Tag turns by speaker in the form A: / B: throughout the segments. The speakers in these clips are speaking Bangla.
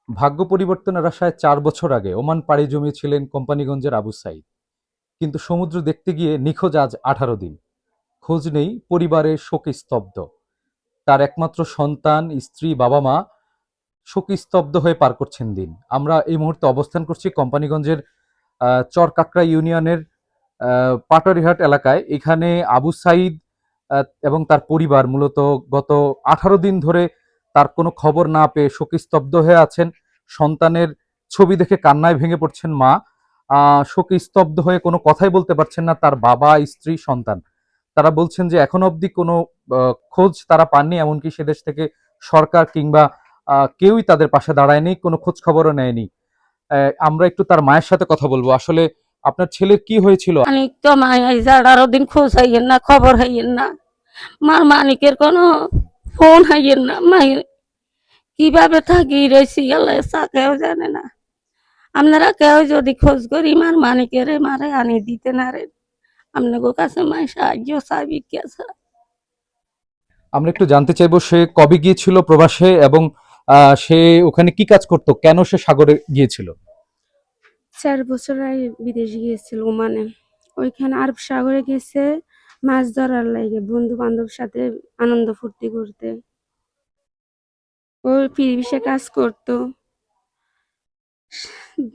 A: ভাগ্য পরিবর্তনের আশায় ৪ বছর আগে ওমান পাড়ি জমিয়েছিলেন কোম্পানিগঞ্জের আবু সাঈদ। কিন্তু সমুদ্র দেখতে গিয়ে নিখোঁজ আজ ১৮ দিন। খোঁজ নেই, পরিবারের শোকে স্তব্ধ। তার একমাত্র সন্তান, স্ত্রী, বাবা-মা শোকে স্তব্ধ হয়ে পার করছেন দিন। আমরা এই মুহূর্তে অবস্থান করছি কোম্পানিগঞ্জের চরকাঁকড়া ইউনিয়নের পাটুরিহাট এলাকায়। এখানে আবু সাঈদ এবং তার পরিবার মূলত গত ১৮ দিন ধরে তার কোনো খবর না পেয়ে শোকে স্তব্ধ হয়ে আছেন। সন্তানের ছবি দেখে কান্নায় ভেঙে পড়ছেন মা। শোকে স্তব্ধ হয়ে কোনো কথাই বলতে পারছেন না তার বাবা, স্ত্রী, সন্তান। তারা বলছেন যে এখনো অবধি কোনো খোঁজ তারা পাননি, এমনকি সে দেশ থেকে সরকার কিংবা কেউই তাদের পাশে দাঁড়ায়নি, কোনো খোঁজ খবরও নেয়নি। আমরা একটু তার মায়ের সাথে কথা বলবো। আসলে আপনার ছেলের কি হয়েছিল?
B: মানিক তো মাই যাড়ারও দিন খোঁজ হাইয়েন না, খবর হাইয়েন না। মার মানিকের কোনো ফোন হাইয়েন না। মাই কিভাবে থাকি রয়েছি আল্লাহ কেউ জানে না। আপনারা কেউ যদি খোঁজ করি মার মানিকের মারে আনি দিতে না রে, আপনাদের কাছে মাই সাহায্য চাবি গেছে।
A: আমরা একটু জানতে চাইবো সে কবে গিয়েছিল প্রবাসে এবং সে ওখানে কি কাজ করতো, কেন সে সাগরে গিয়েছিল?
C: ৪ বছর আগে বিদেশ গিয়েছিল ওমানে। ওইখানে আরব সাগরে গেছে মাছ ধরার লাগে, বন্ধু বান্ধব সাথে আনন্দ ফুর্তি করতে। ওই পিরিবিসে কাজ করতো,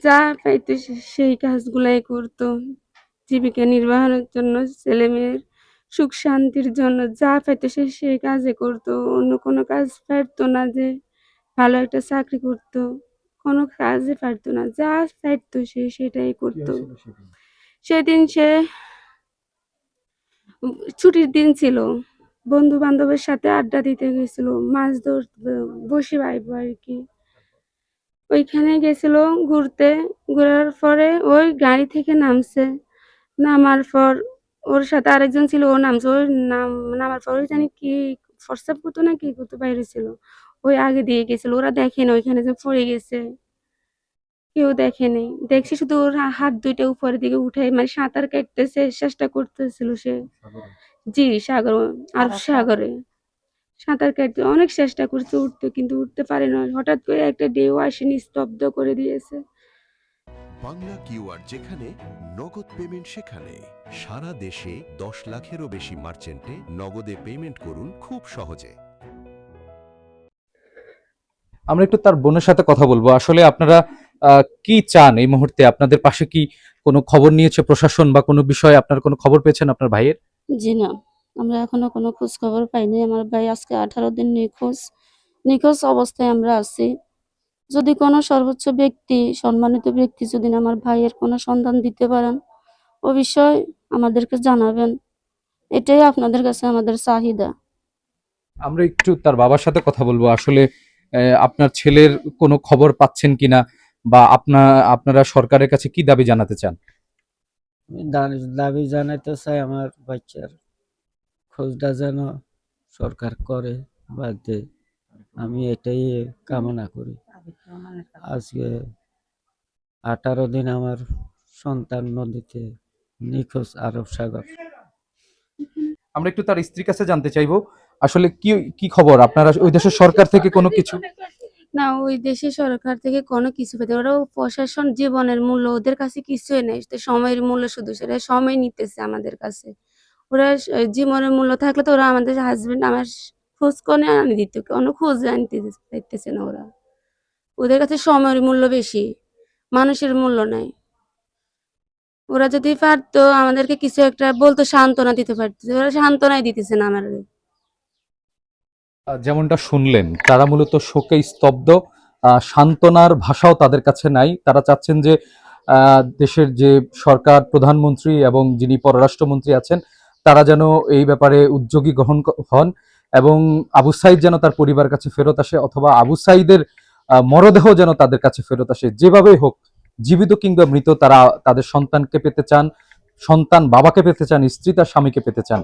C: যা পাইতো সেই কাজগুলাই করতো। জীবিকা নির্বাহের জন্য, ছেলে মেয়ের সুখ শান্তির জন্য যা পাইতো সে সেই কাজে করতো। অন্য কোনো কাজ পারতো না, যে ভালো একটা চাকরি করতো, কোনো কাজে পারতো না। যা পারতো সে সেটাই করতো। সেদিন সে ছুটির দিন ছিল, বন্ধু বান্ধবের সাথে আড্ডা দিতে গেছিল, মাছ ধরতে বসে বাইবো আর কি। ওইখানে গেছিল ঘুরতে। ঘোরার পরে ওই গাড়ি থেকে নামছে। নামার পর ওর সাথে আরেকজন ছিল, ও নামছে। ওই নামার পর ওই জানি কি প্রস্রাব করতো না কি করতো, বাইরে ছিল। ওই আগে দিয়ে গেছিল, ওরা দেখেনি ওইখানে যে পড়ে গেছে। কেউ দেখেনি, দেখছি শুধু ওর হাত দুইটা উপরের দিকে উঠে মানে সাঁতার কাটতেছে, চেষ্টা করতেছিল সে। জি সাগর, আরব সাগরে সাঁতার কাটতে অনেক চেষ্টা করছে উঠতে, কিন্তু উঠতে পারে না। হঠাৎ করে একটা ঢেউ আসে নিস্তব্ধ করে দিয়েছে।
D: বাংলা কিউআর, যেখানে নগদ পেমেন্ট সেখানে। সারা দেশে 10 লাখেরও বেশি মার্চেন্টে নগদে পেমেন্ট করুন খুব সহজে।
A: আমরা একটু তার বোনের সাথে কথা বলবো। আসলে আপনারা কি চান এই মুহূর্তে? আপনাদের পাশে কি কোনো খবর নিয়েছে প্রশাসন বা কোনো বিষয়ে আপনার কোনো খবর পেয়েছেন আপনার ভাইয়ের?
B: জি না, আমরা এখনো কোনো খোঁজ খবর পাইনি। আমার ভাই আজকে 18 দিন নিখোঁজ। নিখোঁজ অবস্থায় আমরা আছি। যদি কোনো সর্বোচ্চ ব্যক্তি, সম্মানিত ব্যক্তি যদি আমার ভাইয়ের কোনো সন্ধান দিতে পারেন, ও বিষয় আমাদেরকে জানাবেন। এটাই আপনাদের কাছে আমাদের চাহিদা।
A: আমরা একটু তার বাবার সাথে কথা বলবো। আসলে আপনার ছেলের কোনো খবর পাচ্ছেন কিনা বা আপনারা সরকারের কাছে কি দাবি জানাতে চান?
E: আমি দাবি জানাইতে চাই আমার বাচ্চার খোঁজটা যেন সরকার করে বা দেয়। আমি এটাই কামনা করি। আজকে 18 দিন আমার সন্তান নদীতে নিখোঁজ, আরব সাগর।
A: আমরা একটু তার স্ত্রীর কাছে জানতে চাইবো আসলে কি কি খবর, আপনারা ওই দেশের সরকার থেকে কোনো কিছু?
C: না, ওই দেশে সরকার থেকে কোনো কিছু পেতে, ওরাও প্রশাসন জীবনের মূল্য ওদের কাছে কিছুই নেই, তো সময়ের মূল্য শুধু সেটা সময় নিতেছে আমাদের কাছে। ওরা জীবনের মূল্য থাকলে তো ওরা আমাদের হাজবেন্ড আমার খোঁজ করে আনি দিত, কোনো খোঁজ আনতে পারতেছে না ওরা। ওদের কাছে সময়ের মূল্য বেশি, মানুষের মূল্য নাই। ওরা যদি পারতো আমাদেরকে কিছু একটা বলতো, সান্ত্বনা দিতে পারতো, ওরা সান্ত্বনাই দিতেছে না আমাদের।
A: যেমনটা শুনলেন, তারা মূলত শোকে স্তব্ধ। সান্ত্বনার ভাষাও তাদের কাছে নাই। তারা চাচ্ছেন যে দেশের যে সরকার, প্রধানমন্ত্রী এবং যিনি পররাষ্ট্রমন্ত্রী আছেন, তারা যেন এই ব্যাপারে উদ্যোগী গ্রহণ হন এবং আবু সাঈদ যেন তার পরিবার কাছে ফেরত আসে, অথবা আবু সাঈদের মরদেহ যেন তাদের কাছে ফেরত আসে। যেভাবেই হোক, জীবিত কিংবা মৃত, তারা তাদের সন্তানকে পেতে চান, সন্তান বাবাকে পেতে চান, স্ত্রী তার স্বামীকে পেতে চান।